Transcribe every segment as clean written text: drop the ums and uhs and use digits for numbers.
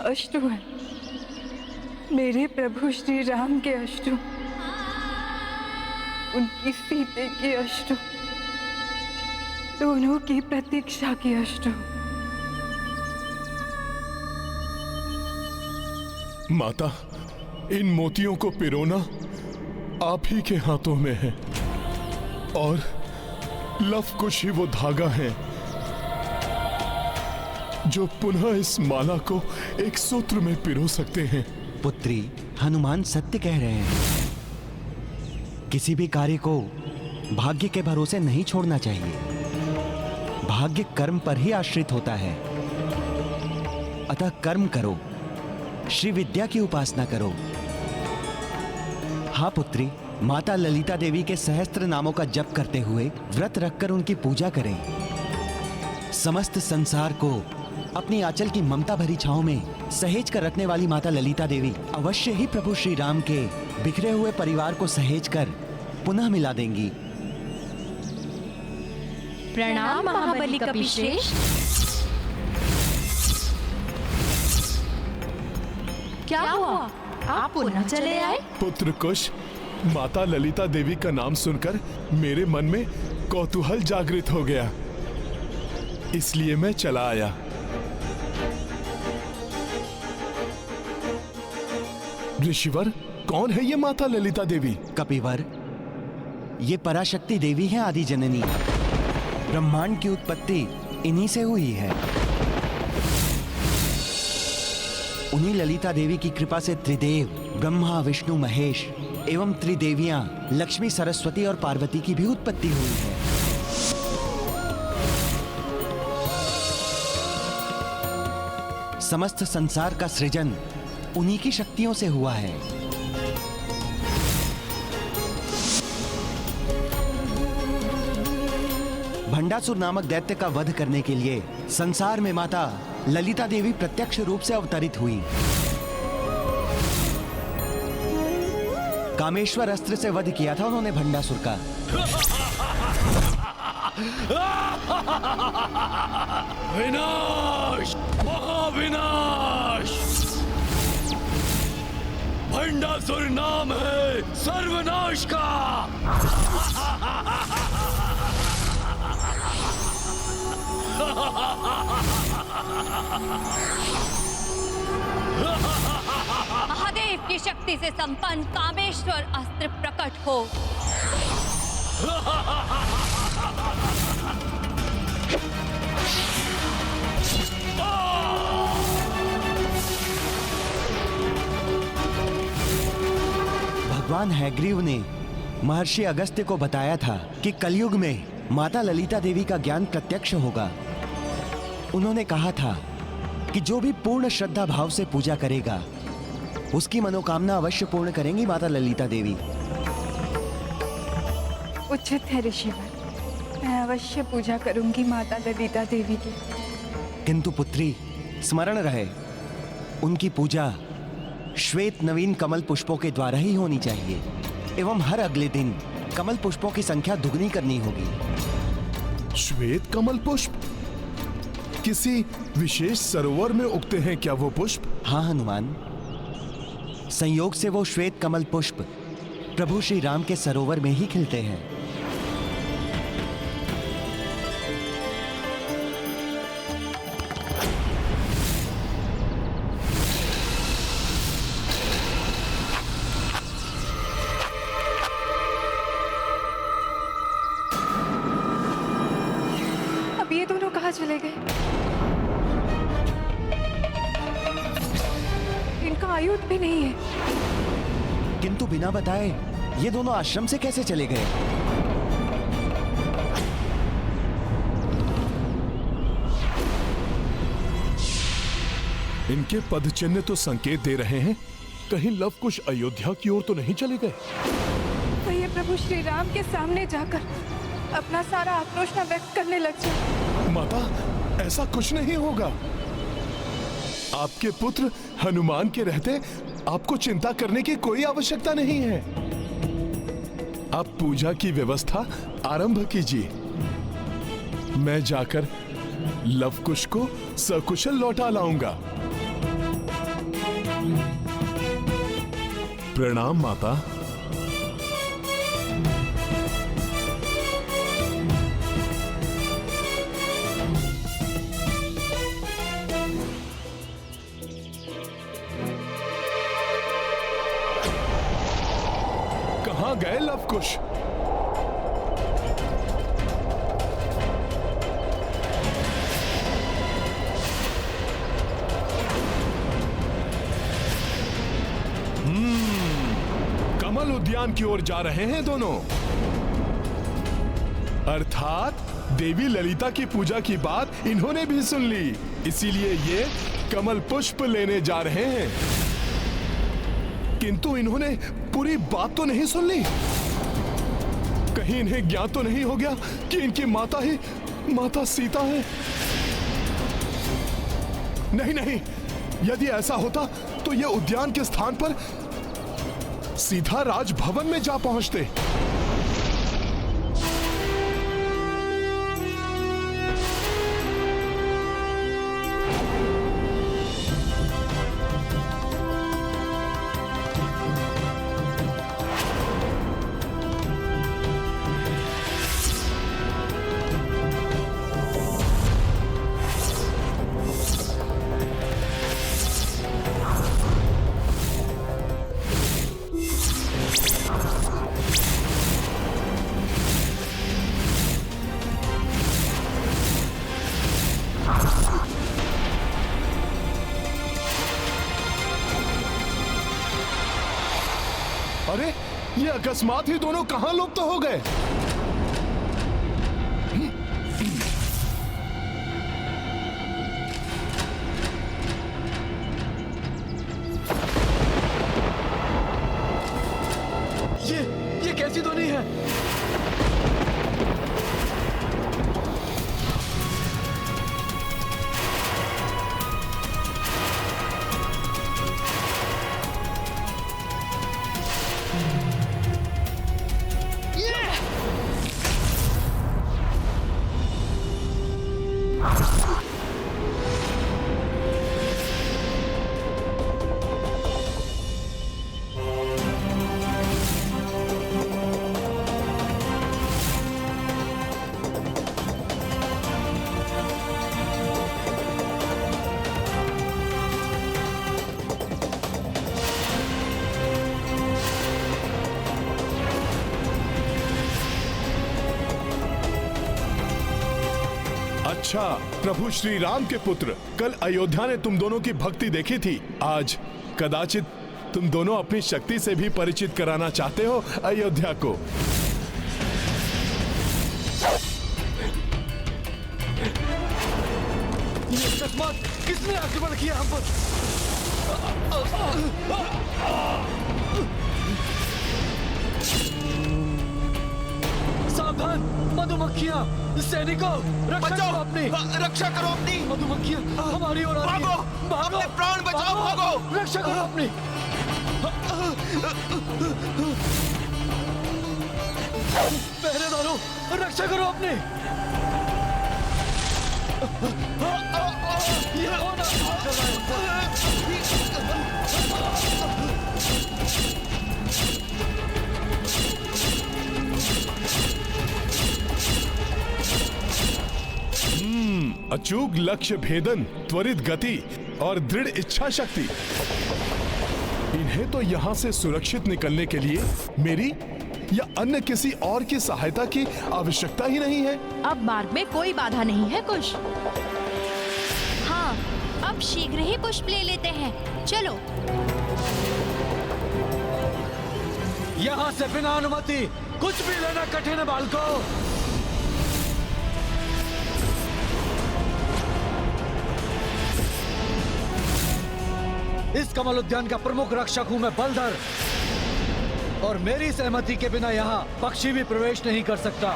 अश्रु हैं, मेरे प्रभु श्री राम के अश्रु, उनकी सीते के अश्रु, दोनों की प्रतीक्षा के अश्रु। माता, इन मोतियों को पिरोना आप ही के हाथों में है और लव कुश ही वो धागा है जो पुनः इस माला को एक सूत्र में पिरो सकते हैं। पुत्री, हनुमान सत्य कह रहे हैं। किसी भी कार्य को भाग्य के भरोसे नहीं छोड़ना चाहिए। भाग्य कर्म पर ही आश्रित होता है। अतः कर्म करो, श्री विद्या की उपासना करो। हाँ पुत्री, माता ललिता देवी के सहस्त्र नामों का जप करते हुए व्रत रखकर उनकी पूजा करें। समस्त संसार को अपनी आंचल की ममता भरी छांव में सहेज कर रखने वाली माता ललिता देवी अवश्य ही प्रभु श्री राम के बिखरे हुए परिवार को सहेज कर पुनः मिला देंगी। प्रणाम महाबली कपिश्रेष्ठ। क्या हुआ, आप पुनः चले आए? पुत्र कुश, माता ललिता देवी का नाम सुनकर मेरे मन में कौतूहल जागृत हो गया, इसलिए मैं चला आया। ऋषिवर, कौन है ये माता ललिता देवी? कपिवर, ये पराशक्ति देवी है, आदि जननी। ब्रह्मांड की उत्पत्ति इन्हीं से हुई है। उन्हीं ललिता देवी की कृपा से त्रिदेव ब्रह्मा, विष्णु, महेश एवं त्रिदेवियां लक्ष्मी, सरस्वती और पार्वती की भी उत्पत्ति हुई है। समस्त संसार का सृजन उन्हीं की शक्तियों से हुआ है। भंडासुर नामक दैत्य का वध करने के लिए संसार में माता ललिता देवी प्रत्यक्ष रूप से अवतरित हुई। कामेश्वर अस्त्र से वध किया था उन्होंने भंडासुर का। विनाश, महाविनाश। भंडासुर नाम है सर्वनाश का। महादेव की शक्ति से संपन्न कामेश्वर अस्त्र प्रकट हो। भगवान हैग्रीव ने महर्षि अगस्त्य को बताया था कि कलयुग में माता ललिता देवी का ज्ञान प्रत्यक्ष होगा। उन्होंने कहा था कि जो भी पूर्ण श्रद्धा भाव से पूजा करेगा उसकी मनोकामना अवश्य पूर्ण करेंगी माता ललिता देवी। उचित है ऋषिवर, मैं अवश्य पूजा करूंगी माता ललिता देवी की। किंतु पुत्री, स्मरण रहे, उनकी पूजा श्वेत नवीन कमल पुष्पों के द्वारा ही होनी चाहिए एवं हर अगले दिन कमल पुष्पों की संख्या दुगनी करनी होगी। श्वेत कमल पुष्प? किसी विशेष सरोवर में उगते हैं क्या वो पुष्प? हाँ हनुमान, संयोग से वो श्वेत कमल पुष्प प्रभु श्री राम के सरोवर में ही खिलते हैं। अब ये दोनों कहाँ चले गए? इनका आयुध भी नहीं है। किंतु बिना बताए ये दोनों आश्रम से कैसे चले गए? इनके पदचिन्ह तो संकेत दे रहे हैं, कहीं लव कुश अयोध्या की ओर तो नहीं चले गए? तो ये प्रभु श्री राम के सामने जाकर अपना सारा आक्रोश न व्यक्त करने लग जाए। माता, ऐसा कुछ नहीं होगा। आपके पुत्र हनुमान के रहते आपको चिंता करने की कोई आवश्यकता नहीं है। आप पूजा की व्यवस्था आरंभ कीजिए। मैं जाकर लव कुश को सकुशल लौटा लाऊंगा। प्रणाम माता। कहां गए लवकुश? कमल उद्यान की ओर जा रहे हैं दोनों। अर्थात देवी ललिता की पूजा की बात इन्होंने भी सुन ली, इसीलिए ये कमल पुष्प लेने जा रहे हैं। किंतु इन्होंने पूरी बात तो नहीं सुन ली। कहीं इन्हें ज्ञात तो नहीं हो गया कि इनकी माता ही माता सीता है? नहीं नहीं, यदि ऐसा होता तो ये उद्यान के स्थान पर सीधा राजभवन में जा पहुंचते। अरे ये अकस्मात ही दोनों कहां लुप्त हो गए? ये कैसी ध्वनि है? अच्छा, प्रभु श्री राम के पुत्र, कल अयोध्या ने तुम दोनों की भक्ति देखी थी। आज कदाचित तुम दोनों अपनी शक्ति से भी परिचित कराना चाहते हो अयोध्या को। ये अकस्मात किसने आक्रमण किया हम पर? सावधान मधुमक्खियां! सैनिकों, रक्षा करो अपनी! रक्षा करो अपनी! मधुमक्खियां हमारी ओर आ रही हैं। भागो! अपने प्राण बचाओ, भागो! रक्षा करो अपनी! पहरेदारों, रक्षा करो अपनी! ये कौन आक्रमण कर रहा है? अचूक लक्ष्य भेदन, त्वरित गति और दृढ़ इच्छा शक्ति। इन्हें तो यहाँ से सुरक्षित निकलने के लिए मेरी या अन्य किसी और की सहायता की आवश्यकता ही नहीं है। अब मार्ग में कोई बाधा नहीं है कुश। हाँ, अब शीघ्र ही पुष्प ले लेते हैं। चलो। यहाँ से बिना अनुमति कुछ भी लेना कठिन है बालकों। इस कमल उद्यान का प्रमुख रक्षक हूं मैं बलधर, और मेरी सहमति के बिना यहाँ पक्षी भी प्रवेश नहीं कर सकता।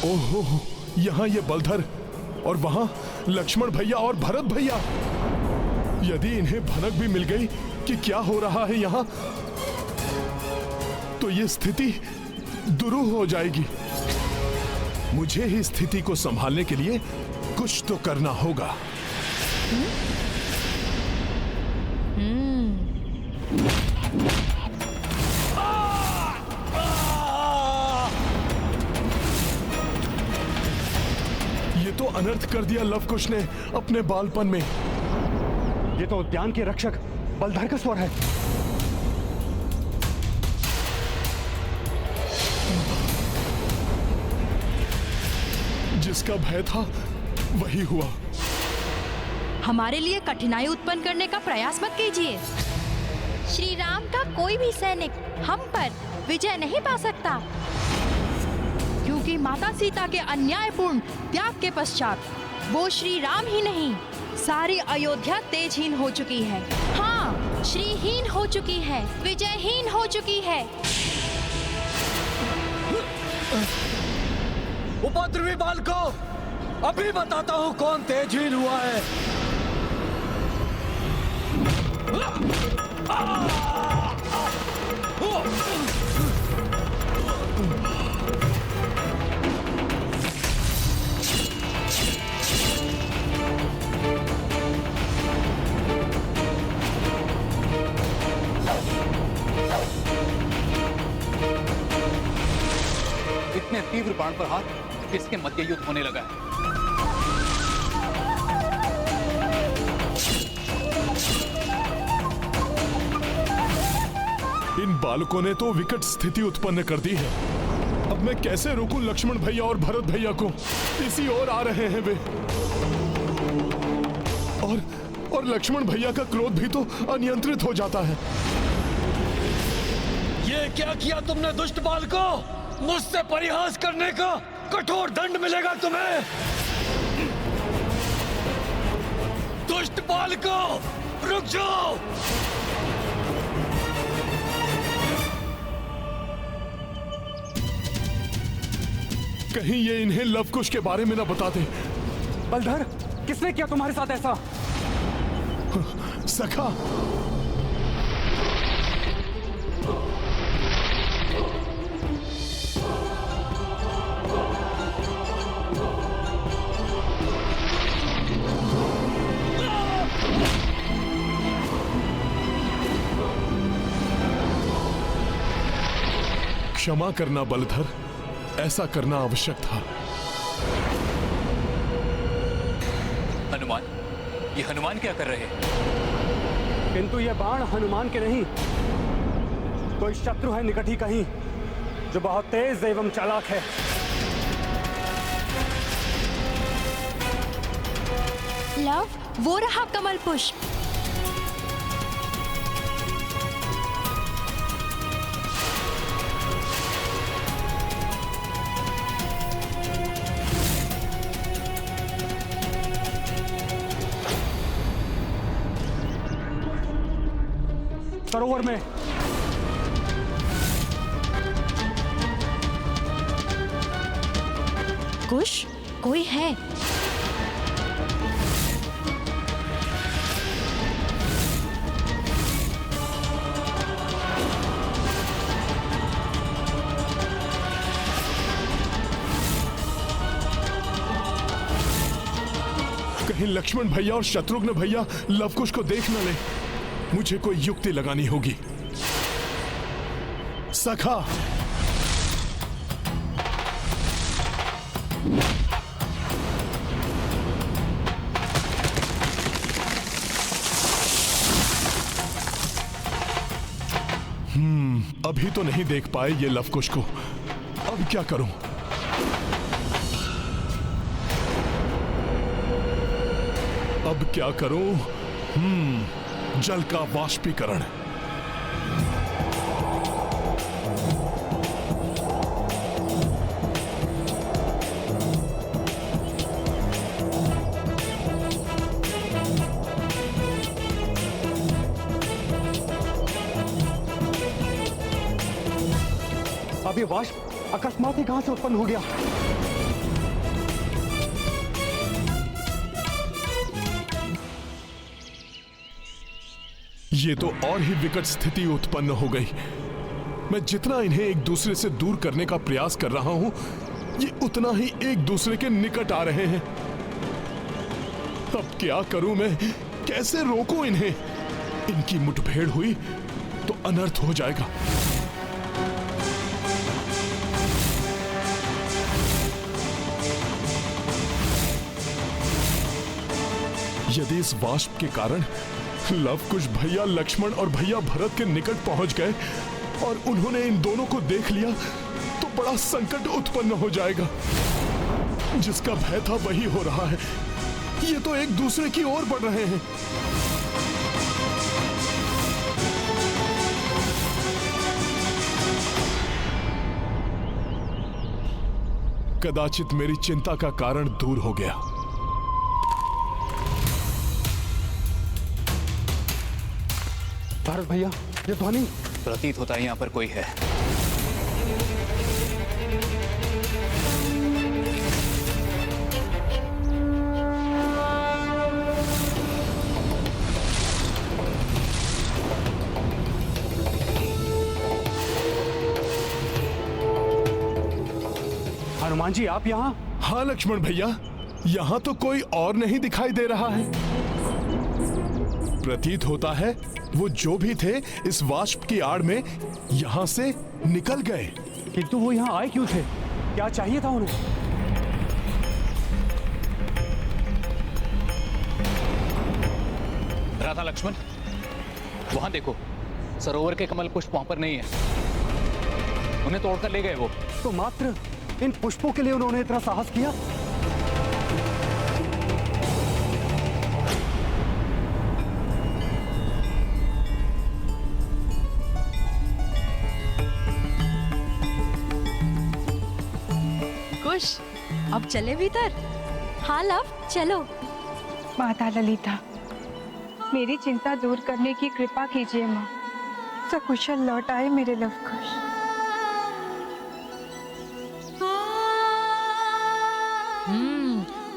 ओहो, यहाँ ये बलधर और वहां लक्ष्मण भैया और भरत भैया। यदि इन्हें भनक भी मिल गई कि क्या हो रहा है यहाँ, तो ये स्थिति दुरूह हो जाएगी। मुझे ही स्थिति को संभालने के लिए कुछ तो करना होगा। ये तो अनर्थ कर दिया लवकुश ने अपने बालपन में। ये तो उद्यान के रक्षक बलधर का स्वर है। जिसका भय था वही हुआ। हमारे लिए कठिनाई उत्पन्न करने का प्रयास मत कीजिए। श्री राम का कोई भी सैनिक हम पर विजय नहीं पा सकता, क्योंकि माता सीता के अन्यायपूर्ण त्याग के पश्चात वो श्री राम ही नहीं, सारी अयोध्या तेजहीन हो चुकी है। हाँ, श्रीहीन हो चुकी है, विजयहीन हो चुकी है। उपद्रवी बालकों, अभी बताता हूँ कौन तेजहीन हुआ है। इतने तीव्र बाण पर हाथ, इसके मध्य युद्ध होने लगा है। इन बालकों ने तो विकट स्थिति उत्पन्न कर दी है। अब मैं कैसे रोकूं लक्ष्मण भैया और भरत भैया को? इसी ओर आ रहे हैं वे। और लक्ष्मण भैया का क्रोध भी तो अनियंत्रित हो जाता है। ये क्या किया तुमने दुष्ट बालकों? मुझसे परिहास करने का कठोर दंड मिलेगा तुम्हें। दुष्ट बालकों, रुक जाओ। कहीं ये इन्हें लवकुश के बारे में न बता दे। बलधर, किसने किया तुम्हारे साथ ऐसा? सखा, क्षमा करना बलधर, ऐसा करना आवश्यक था। हनुमान, ये हनुमान क्या कर रहे हैं? किंतु ये बाण हनुमान के नहीं, कोई शत्रु है निकट ही कहीं, जो बहुत तेज एवं चालाक है। लव, वो रहा कमल पुष्प। सरोवर में कुश, कोई है। कहीं लक्ष्मण भैया और शत्रुघ्न भैया लवकुश को देख न ले। मुझे कोई युक्ति लगानी होगी। सखा, अभी तो नहीं देख पाए ये लवकुश को। अब क्या करूं? अब क्या करूं? जल का वाष्पीकरण। अब ये वाष्प अकस्मात ही कहां से उत्पन्न हो गया? ये तो और ही विकट स्थिति उत्पन्न हो गई। मैं जितना इन्हें एक दूसरे से दूर करने का प्रयास कर रहा हूं, ये उतना ही एक दूसरे के निकट आ रहे हैं। अब क्या करूं मैं, कैसे रोकूं इन्हें? इनकी मुठभेड़ हुई तो अनर्थ हो जाएगा। यदि इस वाष्प के कारण लव कुश भैया लक्ष्मण और भैया भरत के निकट पहुंच गए और उन्होंने इन दोनों को देख लिया तो बड़ा संकट उत्पन्न हो जाएगा। जिसका भय था वही हो रहा है। ये तो एक दूसरे की ओर बढ़ रहे हैं। कदाचित मेरी चिंता का कारण दूर हो गया। भारत भैया, ये ध्वनि प्रतीत होता है यहाँ पर कोई है। हनुमान जी, आप यहाँ? हाँ लक्ष्मण भैया, यहाँ तो कोई और नहीं दिखाई दे रहा है। प्रतीत होता है वो जो भी थे इस वाष्प की आड़ में यहाँ से निकल गए। किंतु वो यहाँ आए क्यों थे? क्या चाहिए था उन्हें? भ्राता लक्ष्मण, वहां देखो, सरोवर के कमल पुष्प वहां पर नहीं है। उन्हें तोड़कर ले गए वो। तो मात्र इन पुष्पों के लिए उन्होंने इतना साहस किया? कुश, अब चले भीतर। हाँ लव, चलो। माता ललिता, मेरी चिंता दूर करने की कृपा कीजिए माँ। सकुशल लौट आए मेरे लव कुश।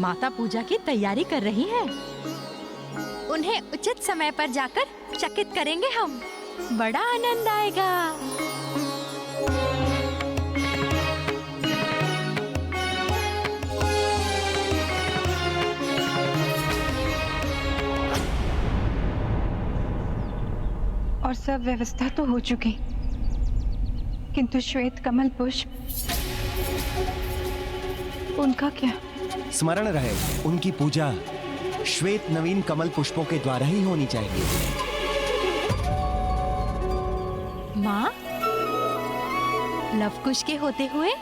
माता पूजा की तैयारी कर रही है। उन्हें उचित समय पर जाकर चकित करेंगे हम। बड़ा आनंद आएगा। और सब व्यवस्था तो हो चुकी, किंतु श्वेत कमल पुष्प, उनका क्या? स्मरण रहे, उनकी पूजा श्वेत नवीन कमल पुष्पों के द्वारा ही होनी चाहिए। माँ, लवकुश के होते हुए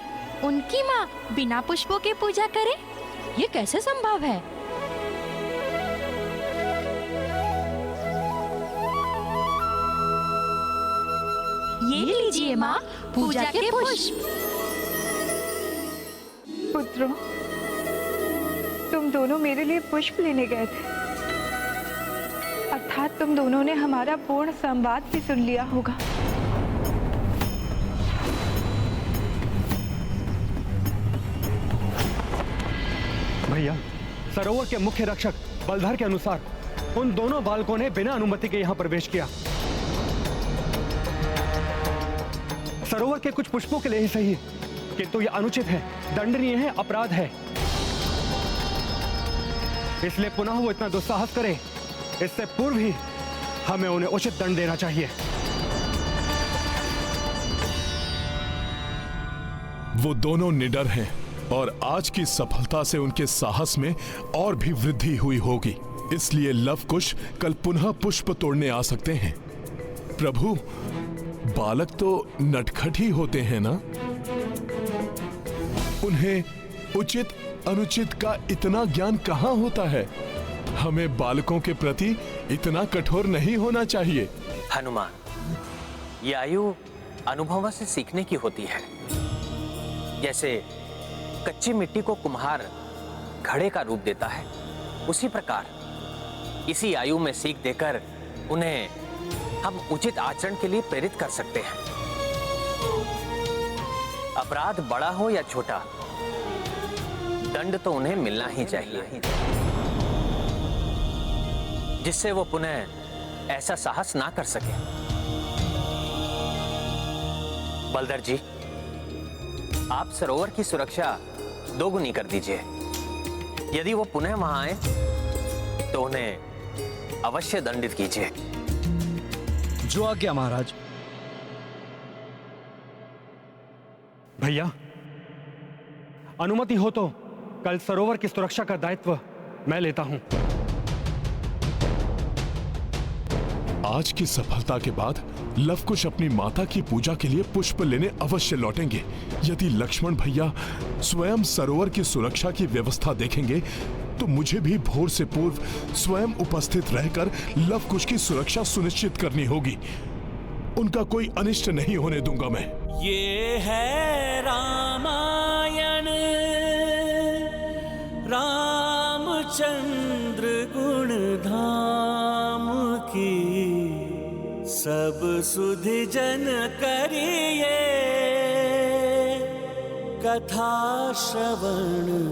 उनकी माँ बिना पुष्पों के पूजा करे, ये कैसे संभव है? ये लीजिए माँ, पूजा के पुष्प। पुत्रों, तुम दोनों मेरे लिए पुष्प लेने गए थे, अर्थात तुम दोनों ने हमारा पूर्ण संवाद भी सुन लिया होगा। भैया, सरोवर के मुख्य रक्षक बलधर के अनुसार उन दोनों बालकों ने बिना अनुमति के यहाँ प्रवेश किया। सरोवर के कुछ पुष्पों के लिए ही सही, किंतु यह अनुचित है, दंडनीय है, अपराध है। इसलिए पुनः वो इतना दुस्साहस करे, इससे पूर्व ही हमें उन्हें उचित दंड देना चाहिए। वो दोनों निडर हैं और आज की सफलता से उनके साहस में और भी वृद्धि हुई होगी। इसलिए लवकुश कल पुनः पुष्प तोड़ने आ सकते हैं। प्रभु, बालक तो नटखट ही होते हैं ना? उन्हें उचित अनुचित का इतना ज्ञान कहाँ होता है? हमें बालकों के प्रति इतना कठोर नहीं होना चाहिए। हनुमान, ये आयु अनुभव से सीखने की होती है। जैसे कच्ची मिट्टी को कुम्हार घड़े का रूप देता है, उसी प्रकार इसी आयु में सीख देकर उन्हें हम उचित आचरण के लिए प्रेरित कर सकते हैं। अपराध बड़ा हो या छोटा, दंड तो उन्हें मिलना ही चाहिए, जिससे वो पुनः ऐसा साहस ना कर सके। बलधर जी, आप सरोवर की सुरक्षा दोगुनी कर दीजिए। यदि वो पुनः वहां आए तो उन्हें अवश्य दंडित कीजिए। जो आज्ञा महाराज। भैया, अनुमति हो तो कल सरोवर की सुरक्षा का दायित्व मैं लेता हूं। आज की सफलता के बाद लवकुश अपनी माता की पूजा के लिए पुष्प लेने अवश्य लौटेंगे। यदि लक्ष्मण भैया स्वयं सरोवर की सुरक्षा की व्यवस्था देखेंगे तो मुझे भी भोर से पूर्व स्वयं उपस्थित रहकर लवकुश की सुरक्षा सुनिश्चित करनी होगी। उनका कोई अनिष्ट नहीं होने दूंगा मैं। ये है रामायण, रामचंद्र गुण धाम की, सब सुधि जन करिए कथा श्रवण।